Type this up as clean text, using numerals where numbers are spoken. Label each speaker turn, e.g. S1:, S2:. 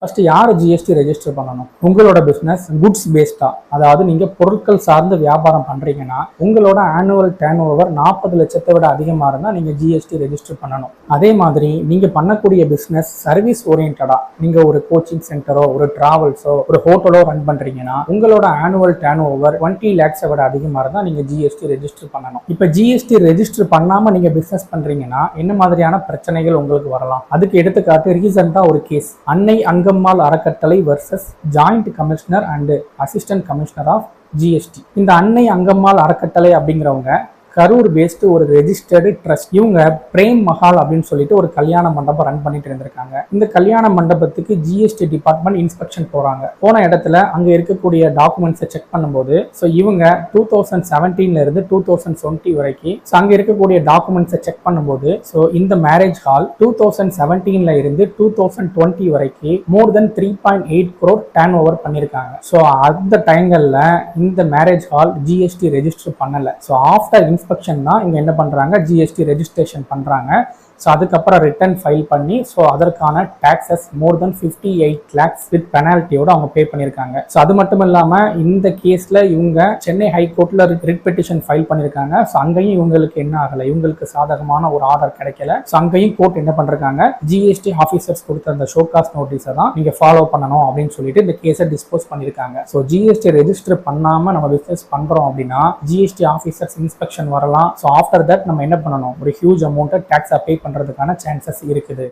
S1: First யார் GST register பண்ணணும்? உங்களோட பிஸ்னஸ் குட்ஸ் பேஸ்டா, அதாவது நீங்க பொருட்கள் சார்ந்து வியாபாரம் பண்றீங்கன்னா உங்களோட ஆனுவல் டர்ன் ஓவர் 40 லட்சத்தை விட அதிகமா இருந்தா நீங்க ஜிஎஸ்டி ரெஜிஸ்டர் பண்ணணும். அதே மாதிரி நீங்க பண்ணக்கூடிய பிஸ்னஸ் சர்வீஸ் ஓரியன்டா, நீங்க ஒரு கோச்சிங் சென்டரோ ஒரு டிராவல்ஸோ ஒரு ஹோட்டலோ ரன் பண்றீங்கன்னா உங்களோட ஆனுவல் டர்ன் ஓவர் 20 லேக்ஸை விட அதிகமா இருந்தா நீங்க ஜிஎஸ்டி ரெஜிஸ்டர் பண்ணணும். இப்ப ஜிஎஸ்டி ரெஜிஸ்டர் பண்ணாம நீங்க பிசினஸ் பண்றீங்கன்னா என்ன மாதிரியான பிரச்சனைகள் உங்களுக்கு வரலாம்? அதுக்கு எடுத்துக்காட்டு ரீசெண்டா ஒரு case, Annai Angammal Arakkattalai versus joint commissioner and assistant commissioner of GST. இந்த அன்னை அங்கம்மாள் அறக்கட்டளை அப்படிங்கிறவங்க கரூர் பேஸ்டு ஒரு ரெஜிஸ்டர்டு ட்ரஸ்ட். இவங்க பிரேம் மஹால் அப்படின்னு சொல்லிட்டு ஒரு கல்யாண மண்டபம் ரன் பண்ணிட்டு இருந்திருக்காங்க. இந்த கல்யாண மண்டபத்துக்கு ஜிஎஸ்டி டிபார்ட்மெண்ட் இன்ஸ்பெக்ஷன் போறாங்க. போன இடத்துல அங்க இருக்கக்கூடிய டாக்குமெண்ட்ஸை செக் பண்ணும்போது இவங்க 2017 இருந்து 2020 வரைக்கும் அங்க இருக்கக்கூடிய டாக்குமெண்ட்ஸை செக் பண்ணும்போது இந்த மேரேஜ் ஹால் 2017 இருந்து 2020 வரைக்கும் மோர் தென் 3.8 crore டர்ன் ஓவர் பண்ணிருக்காங்க. அந்த டைங்கள்ல இந்த மேரேஜ் ஹால் ஜிஎஸ்டி ரெஜிஸ்டர் பண்ணல. ஆஃப்டர் இன்ஸ்பெக்ஷன் தான் இங்க என்ன பண்றாங்க, ஜிஎஸ்டி ரெஜிஸ்ட்ரேஷன் பண்றாங்க. அதுக்கப்புறம் ரிட்டர்ன் ஃபைல் பண்ணி அதற்கான taxes more than 58 lakhs with பெனால்ட்டியோட அவங்க பே பண்ணியிருக்காங்க. அது மட்டும் இல்லாம இந்த கேஸ்ல இவங்க சென்னை ஹைகோர்ட்ல ரிட் பெட்டிஷன் ஃபைல் பண்ணியிருக்காங்க. அங்கேயும் இவங்களுக்கு என்ன ஆகல, இவங்களுக்கு சாதகமான ஒரு ஆர்டர் கிடைக்கல. அங்கேயும் கோர்ட் என்ன பண்றாங்க, ஜிஎஸ்டி ஆஃபீஸர்ஸ் கொடுத்த அந்த ஷோகாஸ் நோட்டீஸை தான் நீங்க ஃபாலோ பண்ணணும் அப்படின்னு சொல்லிட்டு இந்த கேஸை டிஸ்போஸ் பண்ணியிருக்காங்க. ஜிஎஸ்டி ரெஜிஸ்டர் பண்ணாம நம்ம பிசினஸ் பண்றோம் அப்படின்னா ஜிஎஸ்டி ஆஃபீஸர்ஸ் இன்ஸ்பெக்ஷன் வரலாம். ஆஃப்டர் தட் நம்ம என்ன பண்ணணும், ஒரு ஹியூஜ் அமௌண்ட் டாக்ஸா பே பண்றதுக்கான சான்சஸ் இருக்குது.